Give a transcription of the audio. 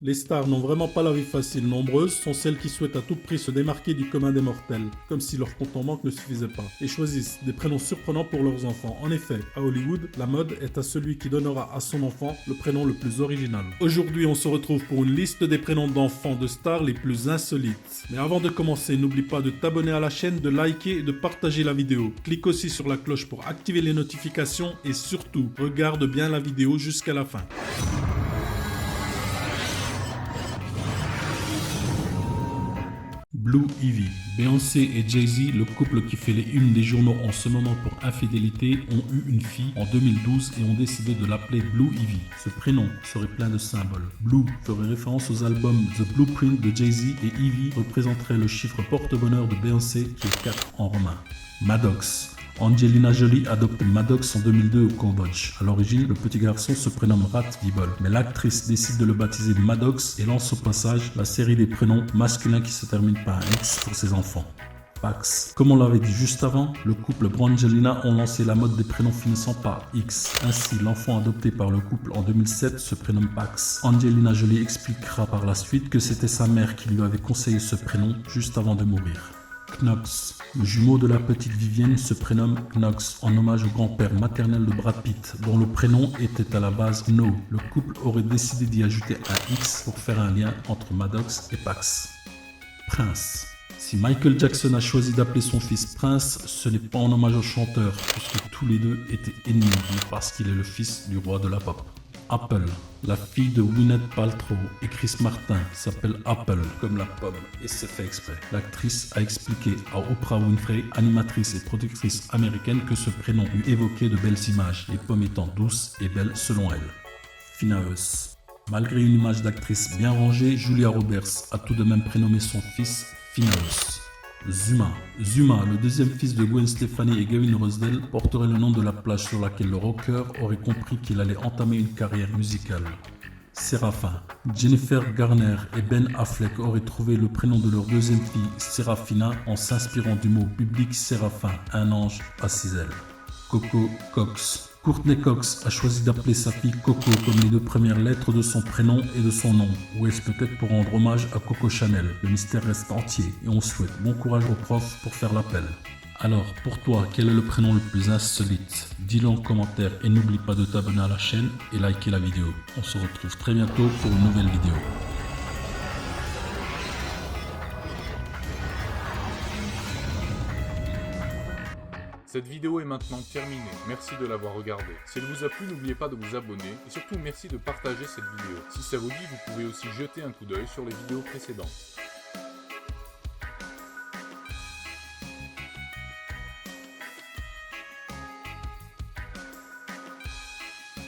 Les stars n'ont vraiment pas la vie facile. Nombreuses sont celles qui souhaitent à tout prix se démarquer du commun des mortels, comme si leur compte en banque ne suffisait pas, et choisissent des prénoms surprenants pour leurs enfants. En effet, à Hollywood, la mode est à celui qui donnera à son enfant le prénom le plus original. Aujourd'hui, on se retrouve pour une liste des prénoms d'enfants de stars les plus insolites. Mais avant de commencer, n'oublie pas de t'abonner à la chaîne, de liker et de partager la vidéo. Clique aussi sur la cloche pour activer les notifications et surtout, regarde bien la vidéo jusqu'à la fin. Blue Ivy. Beyoncé et Jay-Z, le couple qui fait les unes des journaux en ce moment pour infidélité, ont eu une fille en 2012 et ont décidé de l'appeler Blue Ivy. Ce prénom serait plein de symboles. Blue ferait référence aux albums The Blueprint de Jay-Z et Ivy représenterait le chiffre porte-bonheur de Beyoncé qui est 4 en romain. Maddox. Angelina Jolie adopte Maddox en 2002 au Cambodge. À l'origine, le petit garçon se prénomme Rat Dibble, mais l'actrice décide de le baptiser Maddox et lance au passage la série des prénoms masculins qui se terminent par un X pour ses enfants. Pax. Comme on l'avait dit juste avant, le couple Brangelina ont lancé la mode des prénoms finissant par X. Ainsi, l'enfant adopté par le couple en 2007 se prénomme Pax. Angelina Jolie expliquera par la suite que c'était sa mère qui lui avait conseillé ce prénom juste avant de mourir. Knox. Le jumeau de la petite Vivienne se prénomme Knox en hommage au grand-père maternel de Brad Pitt, dont le prénom était à la base No. Le couple aurait décidé d'y ajouter un X pour faire un lien entre Maddox et Pax. Prince. Si Michael Jackson a choisi d'appeler son fils Prince, ce n'est pas en hommage au chanteur, puisque tous les deux étaient ennemis, mais parce qu'il est le fils du roi de la pop. Apple. La fille de Gwyneth Paltrow et Chris Martin s'appelle Apple, comme la pomme, et c'est fait exprès. L'actrice a expliqué à Oprah Winfrey, animatrice et productrice américaine, que ce prénom lui évoquait de belles images, les pommes étant douces et belles selon elle. Finaeus. Malgré une image d'actrice bien rangée, Julia Roberts a tout de même prénommé son fils Finaeus. Zuma. Zuma, le deuxième fils de Gwen Stefani et Gavin Rossdale, porterait le nom de la plage sur laquelle le rocker aurait compris qu'il allait entamer une carrière musicale. Séraphin. Jennifer Garner et Ben Affleck auraient trouvé le prénom de leur deuxième fille, Séraphina, en s'inspirant du mot biblique séraphin, un ange à 6 ailes. Coco Cox. Courtney Cox a choisi d'appeler sa fille Coco comme les deux premières lettres de son prénom et de son nom. Ou est-ce peut-être pour rendre hommage à Coco Chanel? Le mystère reste entier et on souhaite bon courage aux profs pour faire l'appel. Alors, pour toi, quel est le prénom le plus insolite? Dis-le en commentaire et n'oublie pas de t'abonner à la chaîne et liker la vidéo. On se retrouve très bientôt pour une nouvelle vidéo. Cette vidéo est maintenant terminée, merci de l'avoir regardée. Si elle vous a plu, n'oubliez pas de vous abonner et surtout merci de partager cette vidéo. Si ça vous dit, vous pouvez aussi jeter un coup d'œil sur les vidéos précédentes.